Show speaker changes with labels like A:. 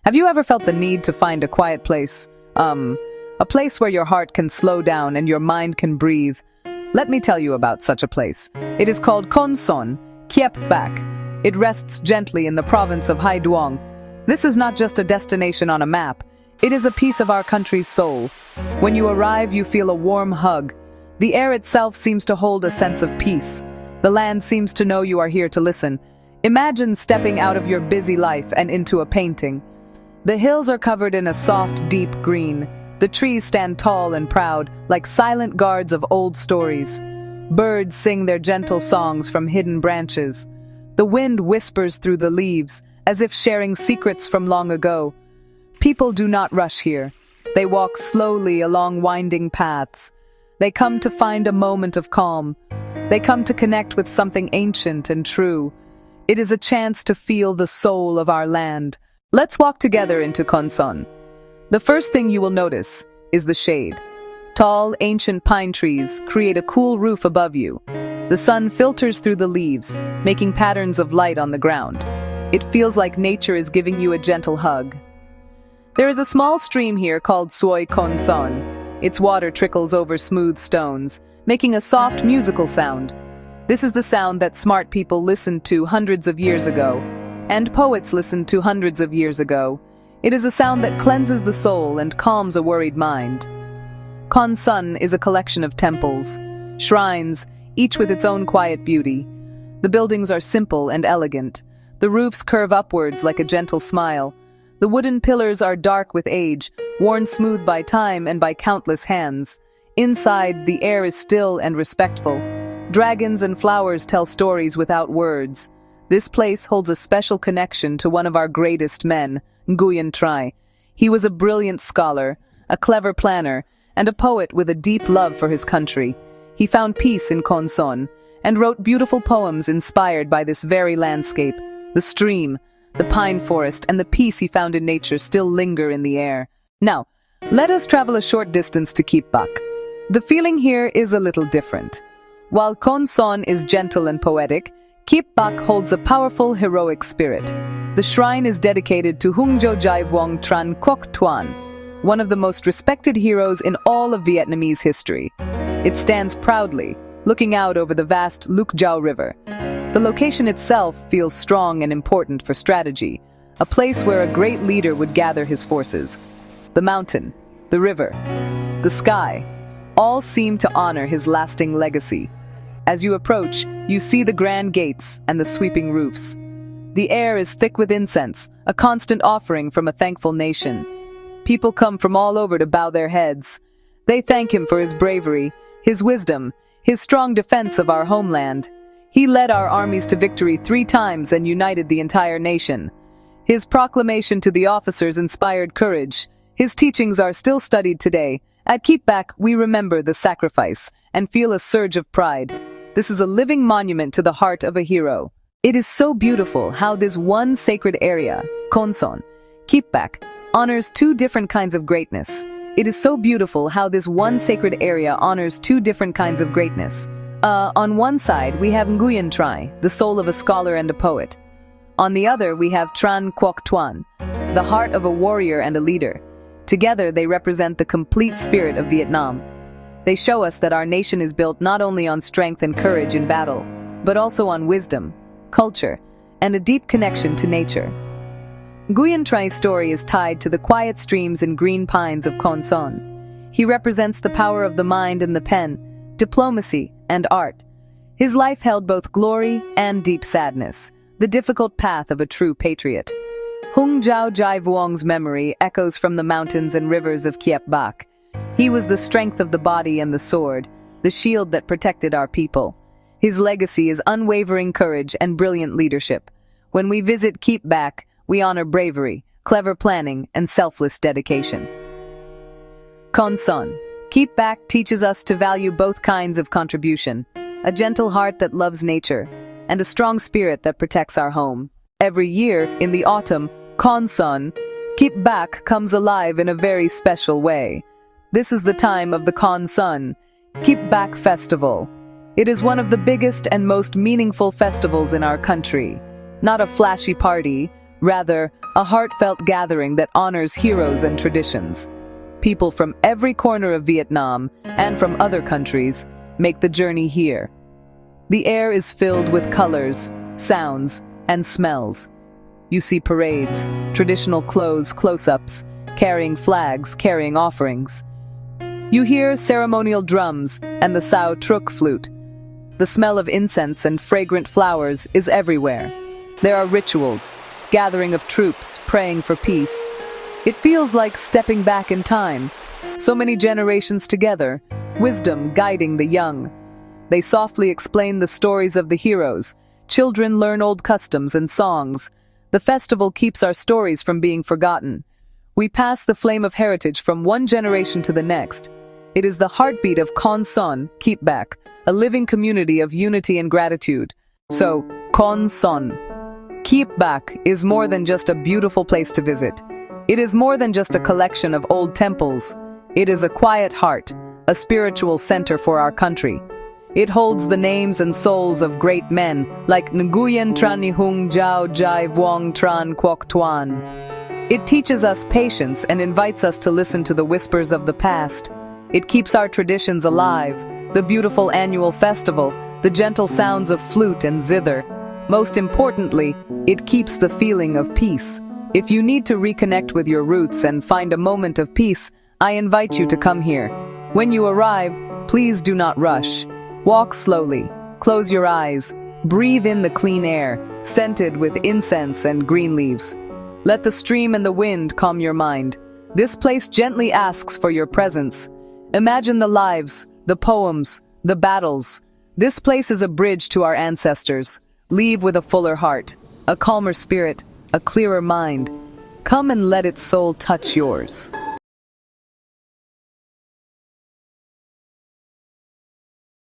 A: Have you ever felt the need to find a quiet place? A place where your heart can slow down and your mind can breathe? Let me tell you about such a place. It is called Kon Son, Kiep Bak. It rests gently in the province of Hai Duong. This is not just a destination on a map. It is a piece of our country's soul. When you arrive, you feel a warm hug. The air itself seems to hold a sense of peace. The land seems to know you are here to listen. Imagine stepping out of your busy life and into a painting. The hills are covered in a soft, deep green. The trees stand tall and proud, like silent guards of old stories. Birds sing their gentle songs from hidden branches. The wind whispers through the leaves, as if sharing secrets from long ago. People do not rush here. They walk slowly along winding paths. They come to find a moment of calm. They come to connect with something ancient and true. It is a chance to feel the soul of our land. Let's walk together into Kon Son. The first thing you will notice is the shade. Tall, ancient pine trees create a cool roof above you. The sun filters through the leaves, making patterns of light on the ground. It feels like nature is giving you a gentle hug. There is a small stream here called Suoi Kon Son. Its water trickles over smooth stones, making a soft musical sound. This is the sound that smart people listened to hundreds of years ago, and poets listened to hundreds of years ago. It is a sound that cleanses the soul and calms a worried mind. Kon Son is a collection of temples, shrines, each with its own quiet beauty. The buildings are simple and elegant. The roofs curve upwards like a gentle smile. The wooden pillars are dark with age, worn smooth by time and by countless hands. Inside, the air is still and respectful. Dragons and flowers tell stories without words. This place holds a special connection to one of our greatest men, Nguyen Trai. He was a brilliant scholar, a clever planner, and a poet with a deep love for his country. He found peace in Kon Son, and wrote beautiful poems inspired by this very landscape. The stream, the pine forest, and the peace he found in nature still linger in the air. Now, let us travel a short distance to Kiep Bak. The feeling here is a little different. While Kon Son is gentle and poetic, Kiep Bak holds a powerful, heroic spirit. The shrine is dedicated to Hungjo Jai Vuong Tran Quoc Tuan, one of the most respected heroes in all of Vietnamese history. It stands proudly, looking out over the vast Luc Giao River. The location itself feels strong and important for strategy, a place where a great leader would gather his forces. The mountain, the river, the sky, all seem to honor his lasting legacy. As you approach, you see the grand gates and the sweeping roofs. The air is thick with incense, a constant offering from a thankful nation. People come from all over to bow their heads. They thank him for his bravery, his wisdom, his strong defense of our homeland. He led our armies to victory 3 times and united the entire nation. His proclamation to the officers inspired courage. His teachings are still studied today. At Kiep Bak, we remember the sacrifice and feel a surge of pride. This is a living monument to the heart of a hero. It is so beautiful how this one sacred area, Kon Son, Kiep Bak, honors 2 different kinds of greatness. It is so beautiful how this one sacred area honors 2 different kinds of greatness. On one side, we have Nguyen Trai, the soul of a scholar and a poet. On the other, we have Tran Quoc Tuan, the heart of a warrior and a leader. Together, they represent the complete spirit of Vietnam. They show us that our nation is built not only on strength and courage in battle, but also on wisdom, culture, and a deep connection to nature. Nguyen Trai's story is tied to the quiet streams and green pines of Kon Son. He represents the power of the mind and the pen, diplomacy, and art. His life held both glory and deep sadness, the difficult path of a true patriot. Hung Giao Jai Vuong's memory echoes from the mountains and rivers of Kiep Bak. He was the strength of the body and the sword, the shield that protected our people. His legacy is unwavering courage and brilliant leadership. When we visit Kiep Bak, we honor bravery, clever planning, and selfless dedication. Kon Son, Kiep Bak teaches us to value both kinds of contribution, a gentle heart that loves nature, and a strong spirit that protects our home. Every year, in the autumn, Kon Son, Kiep Bak comes alive in a very special way. This is the time of the Kon Son, Kiep Bak Festival. It is one of the biggest and most meaningful festivals in our country. Not a flashy party, Rather, a heartfelt gathering that honors heroes and traditions. People from every corner of Vietnam and from other countries make the journey here. The air is filled with colors, sounds, and smells. You see parades, traditional clothes, close-ups, carrying flags, carrying offerings. You hear ceremonial drums and the Sao Truk flute. The smell of incense and fragrant flowers is everywhere. There are rituals, gathering of troops, praying for peace. It feels like stepping back in time. So many generations together, wisdom guiding the young. They softly explain the stories of the heroes. Children learn old customs and songs. The festival keeps our stories from being forgotten. We pass the flame of heritage from one generation to the next. It is the heartbeat of Con Son, Kiep, a living community of unity and gratitude. So, Con Son, Kiep is more than just a beautiful place to visit. It is more than just a collection of old temples. It is a quiet heart, a spiritual center for our country. It holds the names and souls of great men like Nguyen Tran Ni Hung Jiao Jai Vuong Tran Quoc Tuan. It teaches us patience and invites us to listen to the whispers of the past. It keeps our traditions alive, the beautiful annual festival, the gentle sounds of flute and zither. Most importantly, it keeps the feeling of peace. If you need to reconnect with your roots and find a moment of peace, I invite you to come here. When you arrive, please do not rush. Walk slowly, close your eyes, breathe in the clean air, scented with incense and green leaves. Let the stream and the wind calm your mind. This place gently asks for your presence. Imagine the lives, the poems, the battles. This place is a bridge to our ancestors. Leave with a fuller heart, a calmer spirit, a clearer mind. Come and let its soul touch yours.